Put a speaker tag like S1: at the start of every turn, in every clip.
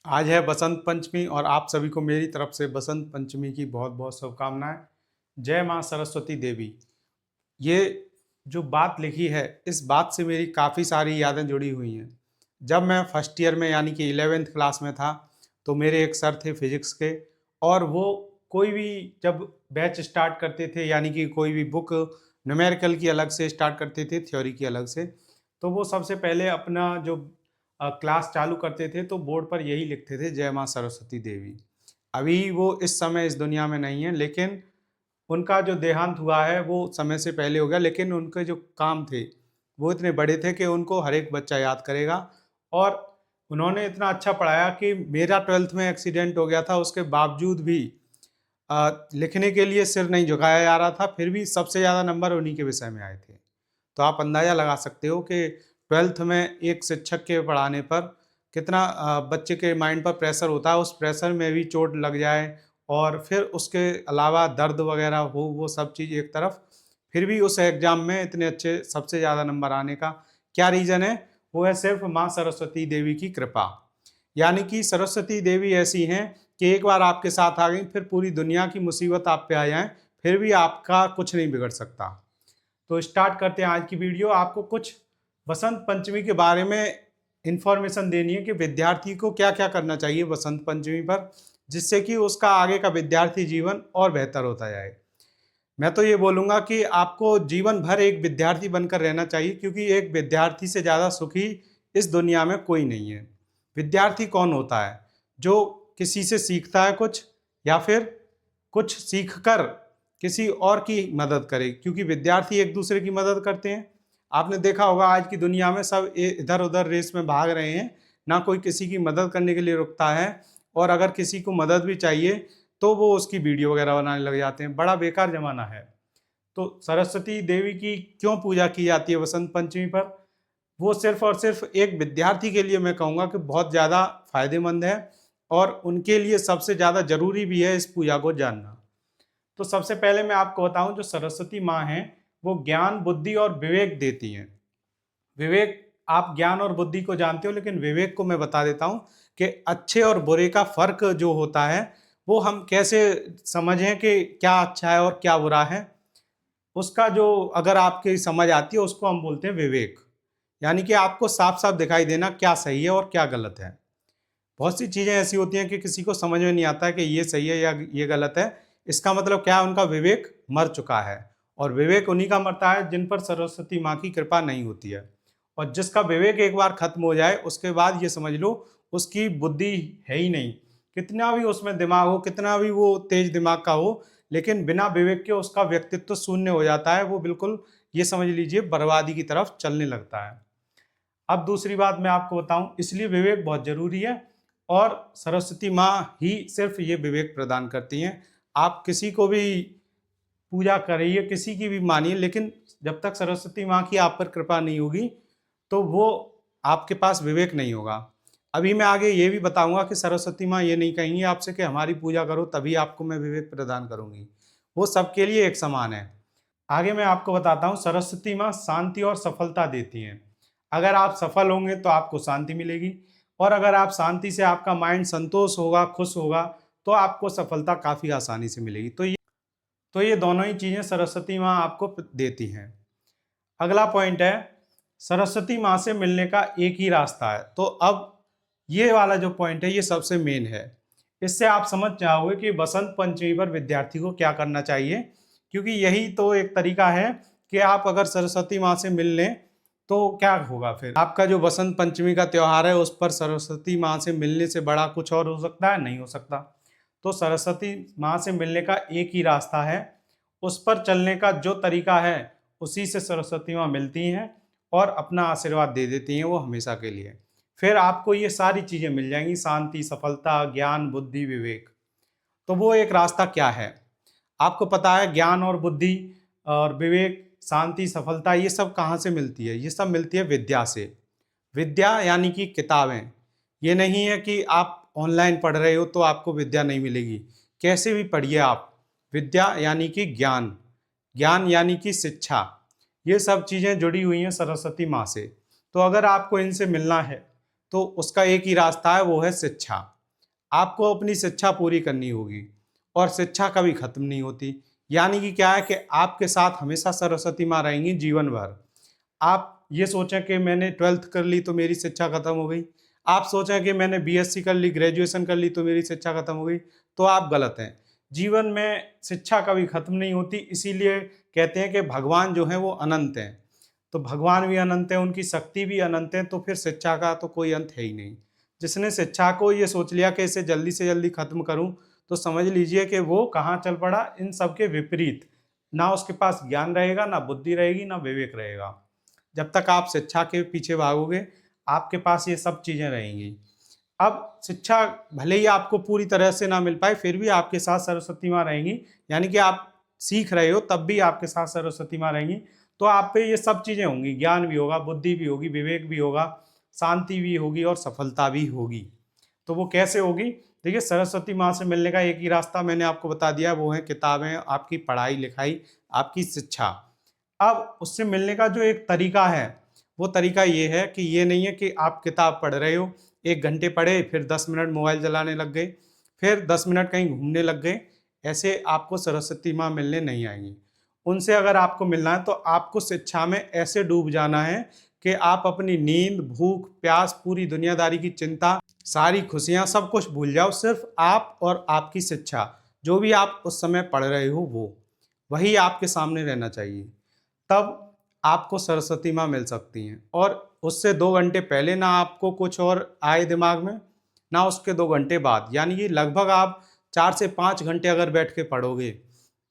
S1: आज है बसंत पंचमी और आप सभी को मेरी तरफ से बसंत पंचमी की बहुत बहुत शुभकामनाएं। जय माँ सरस्वती देवी। ये जो बात लिखी है, इस बात से मेरी काफ़ी सारी यादें जुड़ी हुई हैं। जब मैं फर्स्ट ईयर में यानी कि 11th क्लास में था, तो मेरे एक सर थे फिजिक्स के, और वो कोई भी जब बैच स्टार्ट करते थे, यानी कि कोई भी बुक न्यूमेरिकल की अलग से स्टार्ट करते थे, थ्योरी की अलग से, तो वो सबसे पहले अपना जो क्लास चालू करते थे तो बोर्ड पर यही लिखते थे, जय माँ सरस्वती देवी। अभी वो इस समय इस दुनिया में नहीं है, लेकिन उनका जो देहांत हुआ है वो समय से पहले हो गया, लेकिन उनके जो काम थे वो इतने बड़े थे कि उनको हर एक बच्चा याद करेगा। और उन्होंने इतना अच्छा पढ़ाया कि मेरा 12th में एक्सीडेंट हो गया था, उसके बावजूद भी लिखने के लिए सिर नहीं झुकाया जा रहा था, फिर भी सबसे ज़्यादा नंबर उन्हीं के विषय में आए थे। तो आप अंदाज़ा लगा सकते हो कि 12th में एक शिक्षक के पढ़ाने पर कितना बच्चे के माइंड पर प्रेशर होता है, उस प्रेशर में भी चोट लग जाए और फिर उसके अलावा दर्द वगैरह हो, वो सब चीज़ एक तरफ, फिर भी उस एग्ज़ाम में इतने अच्छे सबसे ज़्यादा नंबर आने का क्या रीज़न है? वो है सिर्फ माँ सरस्वती देवी की कृपा। यानी कि सरस्वती देवी ऐसी हैं कि एक बार आपके साथ आ गई, फिर पूरी दुनिया की मुसीबत आप पे आ जाए, फिर भी आपका कुछ नहीं बिगड़ सकता। तो स्टार्ट करते हैं आज की वीडियो। आपको कुछ बसंत पंचमी के बारे में इंफॉर्मेशन देनी है कि विद्यार्थी को क्या क्या करना चाहिए बसंत पंचमी पर, जिससे कि उसका आगे का विद्यार्थी जीवन और बेहतर होता जाए। मैं तो ये बोलूँगा कि आपको जीवन भर एक विद्यार्थी बनकर रहना चाहिए, क्योंकि एक विद्यार्थी से ज़्यादा सुखी इस दुनिया में कोई नहीं है। विद्यार्थी कौन होता है? जो किसी से सीखता है कुछ, या फिर कुछ सीखकर किसी और की मदद करे, क्योंकि विद्यार्थी एक दूसरे की मदद करते हैं। आपने देखा होगा आज की दुनिया में सब इधर-उधर रेस में भाग रहे हैं, ना कोई किसी की मदद करने के लिए रुकता है, और अगर किसी को मदद भी चाहिए तो वो उसकी वीडियो वगैरह बनाने लग जाते हैं। बड़ा बेकार ज़माना है। तो सरस्वती देवी की क्यों पूजा की जाती है बसंत पंचमी पर? वो सिर्फ़ और सिर्फ़ एक विद्यार्थी के लिए मैं कहूँगा कि बहुत ज़्यादा फ़ायदेमंद है, और उनके लिए सबसे ज़्यादा ज़रूरी भी है इस पूजा को जानना। तो सबसे पहले मैं आपको बताऊँ, जो सरस्वती माँ हैं, वो ज्ञान, बुद्धि और विवेक देती हैं। विवेक, आप ज्ञान और बुद्धि को जानते हो, लेकिन विवेक को मैं बता देता हूँ कि अच्छे और बुरे का फ़र्क जो होता है, वो हम कैसे समझें कि क्या अच्छा है और क्या बुरा है। उसका जो अगर आपकी समझ आती है, उसको हम बोलते हैं विवेक। यानी कि आपको साफ-साफ दिखाई देना क्या सही है और क्या गलत है। बहुत सी चीज़ें ऐसी होती हैं कि किसी को समझ में नहीं आता है कि ये सही है या ये गलत है। इसका मतलब क्या है? उनका विवेक मर चुका है, और विवेक उन्हीं का मरता है जिन पर सरस्वती माँ की कृपा नहीं होती है। और जिसका विवेक एक बार खत्म हो जाए, उसके बाद ये समझ लो उसकी बुद्धि है ही नहीं। कितना भी उसमें दिमाग हो, कितना भी वो तेज दिमाग का हो, लेकिन बिना विवेक के उसका व्यक्तित्व शून्य हो जाता है। वो बिल्कुल, ये समझ लीजिए, बर्बादी की तरफ चलने लगता है। अब दूसरी बात मैं आपको बताऊं, इसलिए विवेक बहुत जरूरी है, और सरस्वती माँ ही सिर्फ ये विवेक प्रदान करती हैं। आप किसी को भी पूजा करिए, किसी की भी मानिए, लेकिन जब तक सरस्वती माँ की आप पर कृपा नहीं होगी, तो वो आपके पास विवेक नहीं होगा। अभी मैं आगे ये भी बताऊंगा कि सरस्वती माँ ये नहीं कहेंगी आपसे कि हमारी पूजा करो तभी आपको मैं विवेक प्रदान करूंगी। वो सबके लिए एक समान है। आगे मैं आपको बताता हूँ, सरस्वती माँ शांति और सफलता देती हैं। अगर आप सफल होंगे तो आपको शांति मिलेगी, और अगर आप शांति से, आपका माइंड संतोष होगा, खुश होगा, तो आपको सफलता काफ़ी आसानी से मिलेगी। तो ये दोनों ही चीज़ें सरस्वती माँ आपको देती हैं। अगला पॉइंट है, सरस्वती माँ से मिलने का एक ही रास्ता है। तो अब ये वाला जो पॉइंट है, ये सबसे मेन है। इससे आप समझ जाओगे कि बसंत पंचमी पर विद्यार्थी को क्या करना चाहिए, क्योंकि यही तो एक तरीका है कि आप अगर सरस्वती माँ से मिल लें तो क्या होगा। फिर आपका जो बसंत पंचमी का त्यौहार है, उस पर सरस्वती माँ से मिलने से बड़ा कुछ और हो सकता है? नहीं हो सकता। तो सरस्वती माँ से मिलने का एक ही रास्ता है, उस पर चलने का जो तरीका है, उसी से सरस्वती माँ मिलती हैं और अपना आशीर्वाद दे देती हैं वो हमेशा के लिए। फिर आपको ये सारी चीज़ें मिल जाएंगी, शांति, सफलता, ज्ञान, बुद्धि, विवेक। तो वो एक रास्ता क्या है? आपको पता है, ज्ञान और बुद्धि और विवेक, शांति, सफलता, ये सब कहाँ से मिलती है? ये सब मिलती है विद्या से। विद्या यानी कि किताबें। ये नहीं है कि आप ऑनलाइन पढ़ रहे हो तो आपको विद्या नहीं मिलेगी। कैसे भी पढ़िए आप। विद्या यानी कि ज्ञान, ज्ञान यानी कि शिक्षा। ये सब चीज़ें जुड़ी हुई हैं सरस्वती माँ से। तो अगर आपको इनसे मिलना है, तो उसका एक ही रास्ता है, वो है शिक्षा। आपको अपनी शिक्षा पूरी करनी होगी और शिक्षा कभी खत्म नहीं होती। यानी कि क्या है कि आपके साथ हमेशा सरस्वती माँ रहेंगी जीवन भर। आप ये सोचें कि मैंने 12th कर ली तो मेरी शिक्षा खत्म हो गई, आप सोचें कि मैंने बीएससी कर ली, ग्रेजुएशन कर ली तो मेरी शिक्षा खत्म हो गई, तो आप गलत हैं। जीवन में शिक्षा कभी खत्म नहीं होती, इसीलिए कहते हैं कि भगवान जो है वो अनंत हैं। तो भगवान भी अनंत है, उनकी शक्ति भी अनंत है, तो फिर शिक्षा का तो कोई अंत है ही नहीं। जिसने शिक्षा को ये सोच लिया कि इसे जल्दी से जल्दी खत्म करूं, तो समझ लीजिए कि वो कहाँ चल पड़ा, इन सब के विपरीत। ना उसके पास ज्ञान रहेगा, ना बुद्धि रहेगी, ना विवेक रहेगा। जब तक आप शिक्षा के पीछे भागोगे, आपके पास ये सब चीज़ें रहेंगी। अब शिक्षा भले ही आपको पूरी तरह से ना मिल पाए, फिर भी आपके साथ सरस्वती माँ रहेंगी। यानी कि आप सीख रहे हो तब भी आपके साथ सरस्वती माँ रहेंगी। तो आप पे ये सब चीज़ें होंगी, ज्ञान भी होगा, बुद्धि भी होगी, विवेक भी होगा, शांति भी होगी और सफलता भी होगी। तो वो कैसे होगी? देखिए, सरस्वती माँ से मिलने का एक ही रास्ता मैंने आपको बता दिया, वो है किताबें, आपकी पढ़ाई लिखाई, आपकी शिक्षा। अब उससे मिलने का जो एक तरीका है, वो तरीका ये है कि ये नहीं है कि आप किताब पढ़ रहे हो, 1 घंटे पढ़े, फिर 10 मिनट मोबाइल चलाने लग गए, फिर 10 मिनट कहीं घूमने लग गए। ऐसे आपको सरस्वती माँ मिलने नहीं आएंगी। उनसे अगर आपको मिलना है तो आपको शिक्षा में ऐसे डूब जाना है कि आप अपनी नींद, भूख, प्यास, पूरी दुनियादारी की चिंता, सारी खुशियाँ, सब कुछ भूल जाओ। सिर्फ आप और आपकी शिक्षा, जो भी आप उस समय पढ़ रहे हो, वो वही आपके सामने रहना चाहिए। तब आपको सरस्वती माँ मिल सकती हैं। और उससे 2 घंटे पहले ना आपको कुछ और आए दिमाग में, ना उसके 2 घंटे बाद। यानी कि लगभग आप 4 से 5 घंटे अगर बैठ के पढ़ोगे,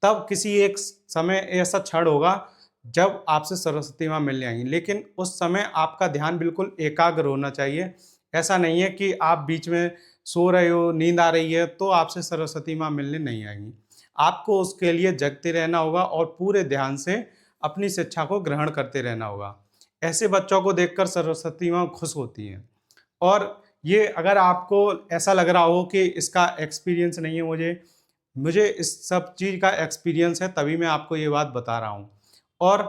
S1: तब किसी एक समय ऐसा क्षण होगा जब आपसे सरस्वती माँ मिलने आएंगी। लेकिन उस समय आपका ध्यान बिल्कुल एकाग्र होना चाहिए। ऐसा नहीं है कि आप बीच में सो रहे हो, नींद आ रही है, तो आपसे सरस्वती माँ मिलने नहीं आएंगी। आपको उसके लिए जगते रहना होगा और पूरे ध्यान से अपनी शिक्षा को ग्रहण करते रहना होगा। ऐसे बच्चों को देखकर सरस्वती माँ खुश होती हैं। और ये अगर आपको ऐसा लग रहा हो कि इसका एक्सपीरियंस नहीं है, मुझे इस सब चीज़ का एक्सपीरियंस है, तभी मैं आपको ये बात बता रहा हूँ। और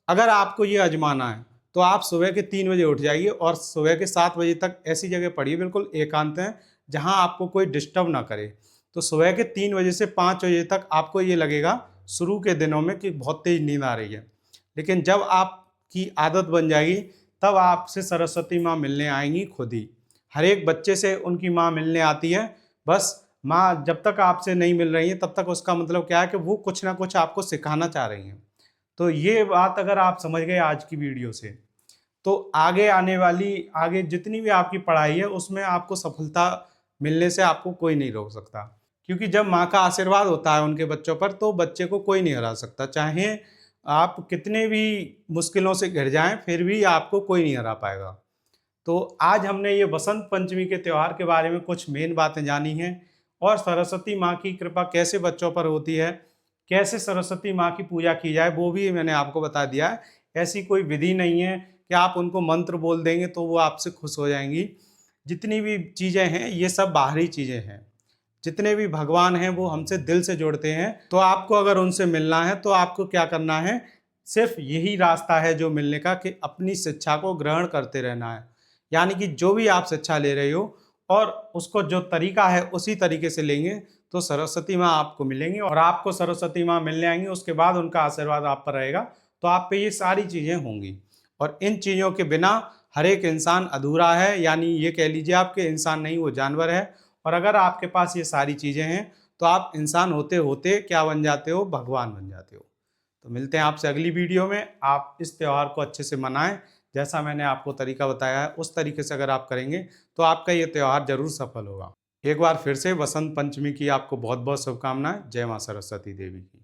S1: अगर आपको ये आजमाना है तो आप सुबह के 3 बजे उठ जाइए और सुबह के 7 बजे तक ऐसी जगह पढ़िए, बिल्कुल एकांत है, जहाँ आपको कोई डिस्टर्ब ना करे। तो सुबह के 3 बजे से 5 बजे तक आपको ये लगेगा शुरू के दिनों में कि बहुत तेज नींद आ रही है, लेकिन जब आपकी आदत बन जाएगी, तब आपसे सरस्वती माँ मिलने आएंगी खुद ही। हर एक बच्चे से उनकी माँ मिलने आती है। बस माँ जब तक आपसे नहीं मिल रही है, तब तक उसका मतलब क्या है कि वो कुछ ना कुछ आपको सिखाना चाह रही हैं। तो ये बात अगर आप समझ गए आज की वीडियो से, तो आगे जितनी भी आपकी पढ़ाई है, उसमें आपको सफलता मिलने से आपको कोई नहीं रोक सकता। क्योंकि जब माँ का आशीर्वाद होता है उनके बच्चों पर, तो बच्चे को कोई नहीं हरा सकता। चाहे आप कितने भी मुश्किलों से घिर जाएं, फिर भी आपको कोई नहीं हरा पाएगा। तो आज हमने ये बसंत पंचमी के त्यौहार के बारे में कुछ मेन बातें जानी हैं, और सरस्वती माँ की कृपा कैसे बच्चों पर होती है, कैसे सरस्वती माँ की पूजा की जाए, वो भी मैंने आपको बता दिया है। ऐसी कोई विधि नहीं है कि आप उनको मंत्र बोल देंगे तो वो आपसे खुश हो जाएंगी। जितनी भी चीज़ें हैं, ये सब बाहरी चीज़ें हैं। जितने भी भगवान हैं वो हमसे दिल से जोड़ते हैं। तो आपको अगर उनसे मिलना है तो आपको क्या करना है, सिर्फ यही रास्ता है जो मिलने का, कि अपनी शिक्षा को ग्रहण करते रहना है। यानी कि जो भी आप शिक्षा ले रहे हो और उसको जो तरीका है उसी तरीके से लेंगे, तो सरस्वती माँ आपको मिलेंगी और आपको सरस्वती माँ मिलने आएंगी। उसके बाद उनका आशीर्वाद आप पर रहेगा, तो आप पे ये सारी चीज़ें होंगी। और इन चीज़ों के बिना हर एक इंसान अधूरा है। यानी ये कह लीजिए आपके इंसान नहीं, वो जानवर है। और अगर आपके पास ये सारी चीज़ें हैं, तो आप इंसान होते होते क्या बन जाते हो, भगवान बन जाते हो। तो मिलते हैं आपसे अगली वीडियो में। आप इस त्यौहार को अच्छे से मनाएं, जैसा मैंने आपको तरीका बताया है उस तरीके से अगर आप करेंगे तो आपका ये त्यौहार जरूर सफल होगा। एक बार फिर से बसंत पंचमी की आपको बहुत बहुत शुभकामनाएं। जय माँ सरस्वती देवी की।